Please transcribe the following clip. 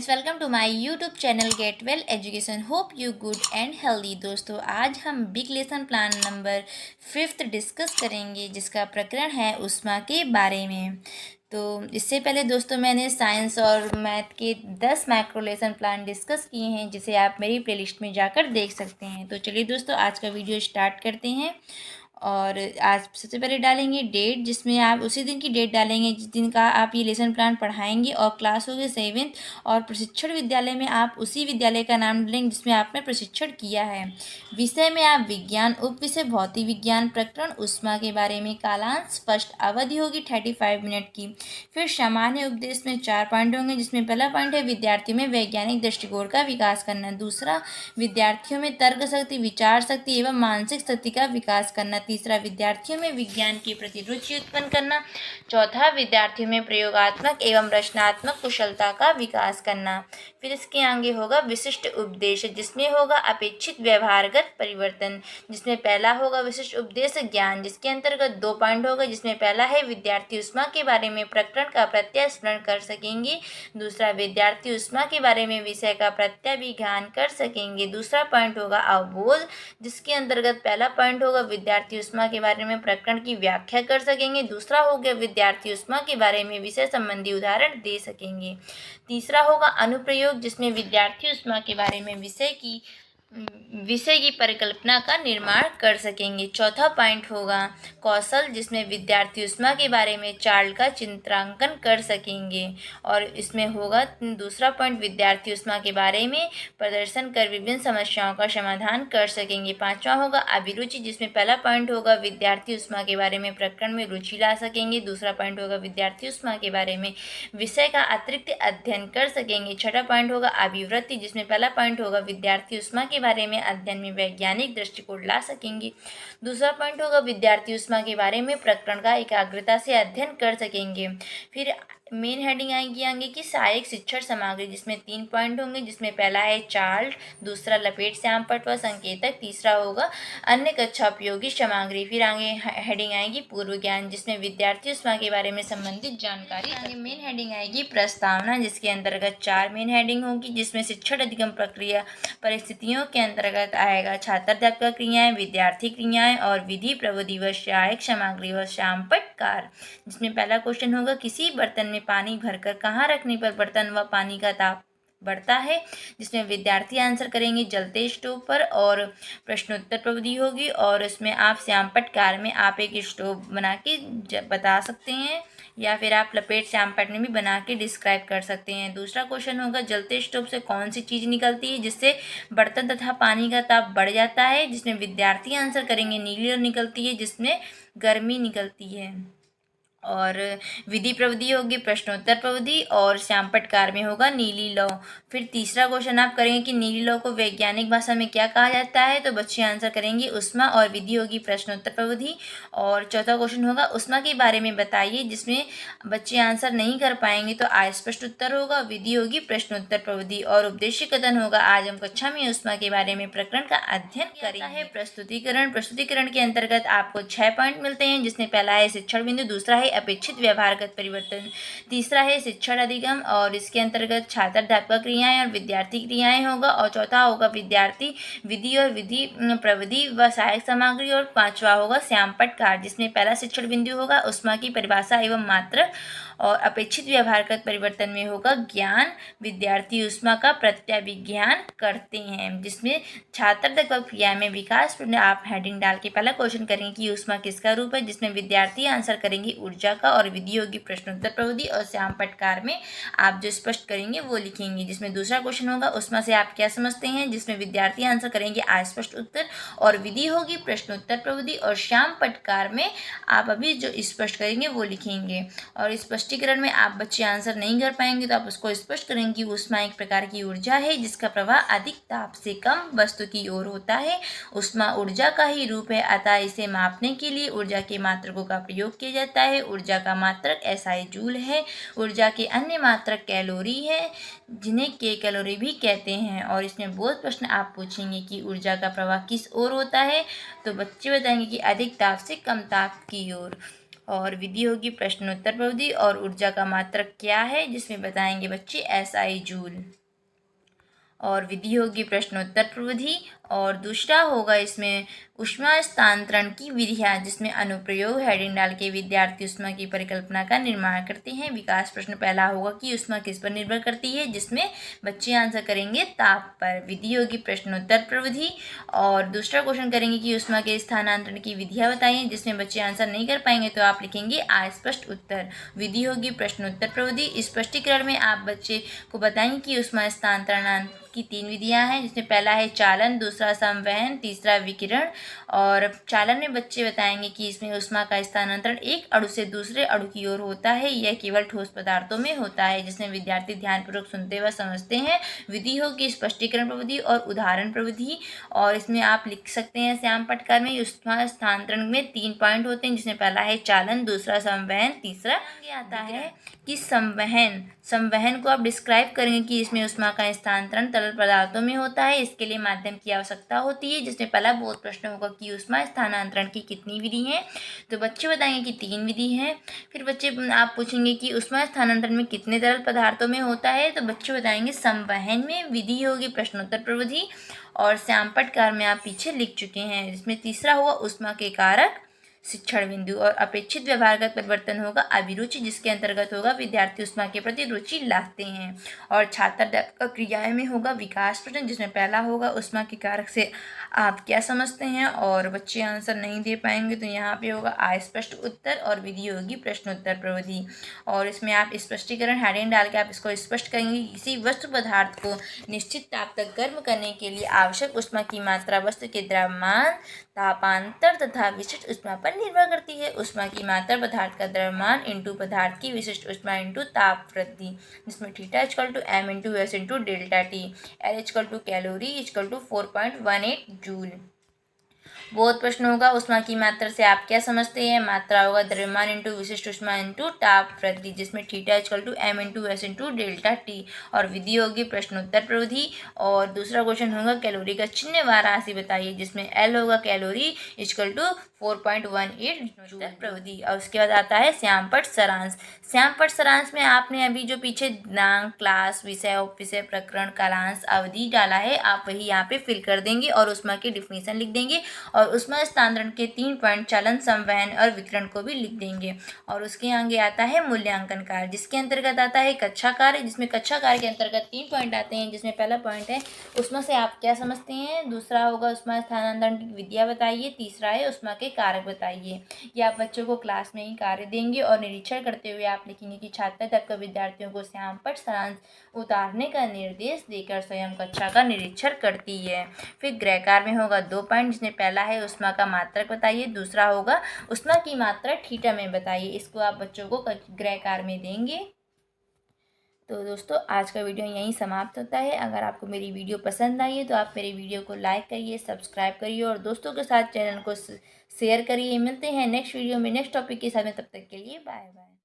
Welcome to my YouTube channel get well education. Hope you good and healthy. दोस्तों, आज हम big lesson plan number 5 discuss करेंगे, जिसका प्रकरण है ऊष्मा के बारे में। तो इससे पहले दोस्तों मैंने साइंस और मैथ के 10 माइक्रो लेसन प्लान डिस्कस किए हैं, जिसे आप मेरी प्लेलिस्ट में जाकर देख सकते हैं। तो चलिए दोस्तों, आज का वीडियो स्टार्ट करते हैं। और आज सबसे पहले डालेंगे डेट, जिसमें आप उसी दिन की डेट डालेंगे जिस दिन का आप ये लेसन प्लान पढ़ाएंगे, और क्लास होगी 7th। और प्रशिक्षण विद्यालय में आप उसी विद्यालय का नाम डालेंगे जिसमें आपने प्रशिक्षण किया है। विषय में आप विज्ञान, उप विषय भौतिक विज्ञान, प्रकरण ऊष्मा के बारे में, कालांश स्पष्ट, अवधि होगी 35 मिनट की। फिर सामान्य उपदेश में 4 पॉइंट होंगे, जिसमें पहला पॉइंट है विद्यार्थियों में वैज्ञानिक दृष्टिकोण का विकास करना। दूसरा, विद्यार्थियों में तर्क शक्ति, विचार शक्ति एवं मानसिक शक्ति का विकास करना। तीसरा, विद्यार्थियों में विज्ञान के प्रति रुचि उत्पन्न करना। चौथा, विद्यार्थियों में प्रयोगात्मक एवं रचनात्मक कुशलता का विकास करना। फिर इसके आगे होगा विशिष्ट उपदेश, जिसमें होगा अपेक्षित व्यवहारगत परिवर्तन, जिसमें पहला होगा विशिष्ट उपदेश ज्ञान, जिसके अंतर्गत 2 पॉइंट होगा, जिसमें पहला है विद्यार्थी ऊष्मा के बारे में प्रकरण का प्रत्यास्मरण कर सकेंगे। दूसरा, विद्यार्थी ऊष्मा के बारे में विषय का प्रत्याभिज्ञान कर सकेंगे। दूसरा पॉइंट होगा अवबोध, जिसके अंतर्गत पहला पॉइंट होगा विद्यार्थी ऊष्मा के बारे में प्रकरण की व्याख्या कर सकेंगे। दूसरा हो गया विद्यार्थी ऊष्मा के बारे में विषय संबंधी उदाहरण दे सकेंगे। तीसरा होगा अनुप्रयोग, जिसमें विद्यार्थी ऊष्मा के बारे में विषय की परिकल्पना का निर्माण कर सकेंगे। चौथा पॉइंट होगा कौशल, जिसमें विद्यार्थी ऊष्मा के बारे में चार्ट का चित्रांकन कर सकेंगे। और इसमें होगा दूसरा पॉइंट विद्यार्थी ऊष्मा के बारे में प्रदर्शन कर विभिन्न समस्याओं का समाधान कर सकेंगे। पांचवा होगा अभिरुचि, जिसमें पहला पॉइंट होगा विद्यार्थी ऊष्मा के बारे में प्रकरण में रुचि ला सकेंगे। दूसरा पॉइंट होगा विद्यार्थी ऊष्मा के बारे में विषय का अतिरिक्त अध्ययन कर सकेंगे। छठा पॉइंट होगा अभिवृत्ति, जिसमें पहला पॉइंट होगा विद्यार्थी ऊष्मा के बारे में अध्ययन में वैज्ञानिक दृष्टिकोण ला सकेंगे। दूसरा पॉइंट होगा विद्यार्थी ऊष्मा के बारे में प्रकरण का एकाग्रता से अध्ययन कर सकेंगे। फिर मेन हेडिंग आएगी आगे की सहायक शिक्षण सामग्री, जिसमें 3 पॉइंट होंगे, जिसमें पहला है चार्ट, दूसरा लपेट श्यामपट्ट व संकेतक, तीसरा होगा अन्य कक्षा उपयोगी सामग्री। फिर आगे हेडिंग आएगी पूर्व ज्ञान, जिसमें विद्यार्थी ऊष्मा के बारे में संबंधित जानकारी। आगे मेन हेडिंग आएगी प्रस्तावना, जिसके अंतर्गत 4 मेन हेडिंग होगी, जिसमें शिक्षण अधिगम प्रक्रिया परिस्थितियों के अंतर्गत आएगा छात्र अध्यापक क्रियाएं, विद्यार्थी क्रियाएं और विधि प्रविधि व सहायक सामग्री व श्यामपट्ट कार्य। जिसमें पहला क्वेश्चन होगा किसी बर्तन में पानी भरकर कहाँ रखने पर बर्तन व पानी का ताप बढ़ता है, जिसमें विद्यार्थी आंसर करेंगे जलते स्टोव पर। और प्रश्नोत्तर प्रविधि होगी, और इसमें आप श्यामपट्ट कार्य में आप एक स्टोव बना के बता सकते हैं, या फिर आप लपेट श्यामपट्ट में भी बना के डिस्क्राइब कर सकते हैं। दूसरा क्वेश्चन होगा जलते स्टोव से कौन सी चीज़ निकलती है जिससे बर्तन तथा पानी का ताप बढ़ जाता है, जिसमें विद्यार्थी आंसर करेंगे नीली निकलती है, जिसमें गर्मी निकलती है। और विधि प्रविधि होगी प्रश्नोत्तर प्रविधि, और श्यामपट्ट कार्य में होगा नीली लौ। फिर तीसरा क्वेश्चन आप करेंगे कि नीली लौ को वैज्ञानिक भाषा में क्या कहा जाता है, तो बच्चे आंसर करेंगे ऊष्मा, और विधि होगी प्रश्नोत्तर प्रविधि। और चौथा क्वेश्चन होगा ऊष्मा के बारे में बताइए, जिसमें बच्चे आंसर नहीं कर पाएंगे तो अस्पष्ट उत्तर होगा, विधि होगी प्रश्नोत्तर प्रविधि। और उपदेश कथन होगा आज हम कक्षा में ऊष्मा के बारे में प्रकरण का अध्ययन करेंगे। प्रस्तुतिकरण, प्रस्तुतिकरण के अंतर्गत आपको 6 पॉइंट मिलते हैं, जिसमें पहला है शिक्षण बिंदु, दूसरा है अपेक्षित व्यवहारगत परिवर्तन, तीसरा है शिक्षण अधिगम, और इसके अंतर्गत छात्र अध्यापक क्रियाएं और विद्यार्थी क्रियाएं होगा, और चौथा होगा विद्यार्थी विधि और विधि प्रविधि व सहायक सामग्री, और पांचवा होगा श्यामपट्ट कार्य, जिसमें पहला शिक्षण बिंदु होगा ऊष्मा की परिभाषा एवं मात्रक, और अपेक्षित व्यवहारगत परिवर्तन में होगा ज्ञान, विद्यार्थी ऊष्मा का प्रत्याभिज्ञान करते हैं, जिसमें छात्र अध्यापक क्रिया में विकास। आप हेडिंग डाल के पहला क्वेश्चन करेंगे कि ऊष्मा किसका रूप है, जिसमें विद्यार्थी आंसर करेंगे ऊर्जा का, और विधि होगी प्रश्नोत्तर प्रविधि, और श्यामपट्ट कार्य में आप जो स्पष्ट करेंगे वो लिखेंगे। जिसमें दूसरा क्वेश्चन होगा ऊष्मा से आप क्या समझते हैं, जिसमें विद्यार्थी आंसर करेंगे अस्पष्ट उत्तर, और विधि होगी प्रश्नोत्तर प्रविधि, और श्यामपट्ट कार्य में आप अभी जो स्पष्ट करेंगे वो लिखेंगे। और स्पष्टीकरण में आप बच्चे आंसर नहीं कर पाएंगे तो आप उसको स्पष्ट करेंगे कि ऊष्मा एक प्रकार की ऊर्जा है जिसका प्रवाह अधिक ताप से कम वस्तु की ओर होता है। ऊष्मा ऊर्जा का ही रूप है, अतः इसे मापने के लिए ऊर्जा के मात्रकों का प्रयोग किया जाता है। ऊर्जा का मात्रक SI जूल है। ऊर्जा के अन्य मात्रक कैलोरी है, जिन्हें के कैलोरी भी कहते हैं। और इसमें बहुत प्रश्न आप पूछेंगे कि ऊर्जा का प्रवाह किस ओर होता है, तो बच्चे बताएंगे कि अधिक ताप से कम ताप की ओर। और विधि होगी प्रश्नोत्तर प्रविधि, और ऊर्जा का मात्रक क्या है, जिसमें बताएंगे बच्चे SI जूल। और विधि होगी प्रश्नोत्तर प्रविधि। और दूसरा होगा इसमें ऊष्मा स्थानांतरण की विधियाँ, जिसमें अनुप्रयोग हेडिंग डाल के विद्यार्थी ऊष्मा की परिकल्पना का निर्माण करते हैं। विकास प्रश्न पहला होगा कि ऊष्मा किस पर निर्भर करती है, जिसमें बच्चे आंसर करेंगे ताप पर। विधि होगी प्रश्नोत्तर प्रविधि। और दूसरा क्वेश्चन करेंगे कि ऊष्मा के स्थानांतरण की विधियाँ बताइए, जिसमें बच्चे आंसर नहीं कर पाएंगे तो आप लिखेंगे अस्पष्ट उत्तर। विधि होगी प्रश्नोत्तर प्रविधि। स्पष्टीकरण में आप बच्चे को बताएंगे कि ऊष्मा स्थानांतरण की 3 विधियां हैं, जिसमें पहला है चालन, दूसरा संवहन, तीसरा विकिरण। और चालन में बच्चे बताएंगे कि इसमें ऊष्मा का स्थानांतरण एक अणु से दूसरे अणु की ओर होता है, यह केवल ठोस पदार्थों में होता है, जिसमें विद्यार्थी ध्यानपूर्वक सुनते व समझते हैं। विधि होगी स्पष्टीकरण प्रविधि और उदाहरण प्रविधि। और इसमें आप लिख सकते हैं श्याम पटकार में ऊष्मा स्थानांतरण में 3 पॉइंट होते हैं, जिसमें पहला है चालन, दूसरा संवहन, तीसरा आगे आता है कि संवहन को आप डिस्क्राइब करेंगे कि इसमें ऊष्मा का स्थानांतरण तरल पदार्थों में होता है। इसके लिए माध्यम की आवश्यकता होती है, जिसमें पहला बहुत प्रश्न होगा कि ऊष्मा स्थानांतरण की कितनी विधि है, तो बच्चे बताएंगे कि 3 विधि है। फिर बच्चे आप पूछेंगे कि ऊष्मा स्थानांतरण में कितने तरल पदार्थों में होता है, तो बच्चे बताएंगे संवहन में। विधि होगी प्रश्नोत्तर प्रविधि। और श्याम पटकार में आप पीछे लिख चुके हैं। इसमें तीसरा हुआ ऊष्मा के कारक शिक्षण बिंदु। और अपेक्षित व्यवहारगत परिवर्तन होगा अभिरुचि, जिसके अंतर्गत होगा विद्यार्थी ऊष्मा के प्रति रुचि लाते हैं। और छात्र क्रियाएं में होगा विकास प्रश्न, जिसमें पहला होगा ऊष्मा के कारक से आप क्या समझते हैं, और बच्चे आंसर नहीं दे पाएंगे तो यहाँ पे होगा अस्पष्ट उत्तर। और विधि होगी प्रश्नोत्तर प्रविधि। और इसमें आप स्पष्टीकरण हेडिंग डाल के आप इसको स्पष्ट करेंगे। किसी वस्तु पदार्थ को निश्चित ताप तक गर्म करने के लिए आवश्यक ऊष्मा की मात्रा वस्तु के द्रव्यमान, तापांतर तथा विशिष्ट ऊष्मा पर निर्भर करती है। ऊष्मा की मात्रा पदार्थ का द्रव्यमान इंटू पदार्थ की विशिष्ट ऊष्मा इंटू ताप वृद्धि, जिसमें theta equal to m into S into delta T, L equal to calorie equal to 4.18 joule. बहुत प्रश्न होगा ऊष्मा की मात्रा से आप क्या समझते हैं, मात्रा होगा द्रव्यमान इंटू विशिष्ट ऊष्मा इंटू ताप वृद्धि, जिसमें theta equal to m into S into delta T. और विधि होगी प्रश्नोत्तर प्रविधि। और दूसरा क्वेश्चन होगा कैलोरी का चिन्हवार राशि बताइए, जिसमें L होगा कैलोरी इक्वल टू 4.18 जूल प्रविधि। और उसके बाद आता है श्यामपट्ट सारांश। श्यामपट्ट सारांश में आपने अभी जो पीछे दिनांक, क्लास, विषय, उपविषय, प्रकरण, कालांश, अवधि डाला है, आप वही यहाँ पे फिल कर देंगे और ऊष्मा की डिफिनीशन लिख देंगे। और ऊष्मा स्थानांतरण के 3 पॉइंट चालन, संवहन और विकिरण को भी लिख देंगे। और उसके आगे आता है मूल्यांकन कार्य, जिसके अंतर्गत आता है कक्षा कार्य, जिसमें कक्षा कार्य के अंतर्गत 3 पॉइंट आते हैं, जिसमें पहला पॉइंट है ऊष्मा से आप क्या समझते हैं, दूसरा होगा ऊष्मा स्थानांतरण की विधियाँ बताइए, तीसरा है ऊष्मा के कारक बताइए। ये आप बच्चों को क्लास में ही कार्य देंगे। और निरीक्षण करते हुए आप लिखेंगे कि छात्र तब का विद्यार्थियों को श्यामपट्ट सारांश उतारने का निर्देश देकर स्वयं कक्षा का निरीक्षण करती है। फिर गृहकार में होगा 2 पॉइंट, जिसमें पहला है ऊष्मा का मात्रक बताइए, दूसरा होगा ऊष्मा की मात्रा थीटा में बताइए। इसको आप बच्चों को गृहकार में देंगे। तो दोस्तों आज का वीडियो यहीं समाप्त होता है। अगर आपको मेरी वीडियो पसंद आई है तो आप मेरी वीडियो को लाइक करिए, सब्सक्राइब करिए और दोस्तों के साथ चैनल को शेयर करिए। मिलते हैं नेक्स्ट वीडियो में नेक्स्ट टॉपिक के साथ में, तब तक के लिए बाय बाय।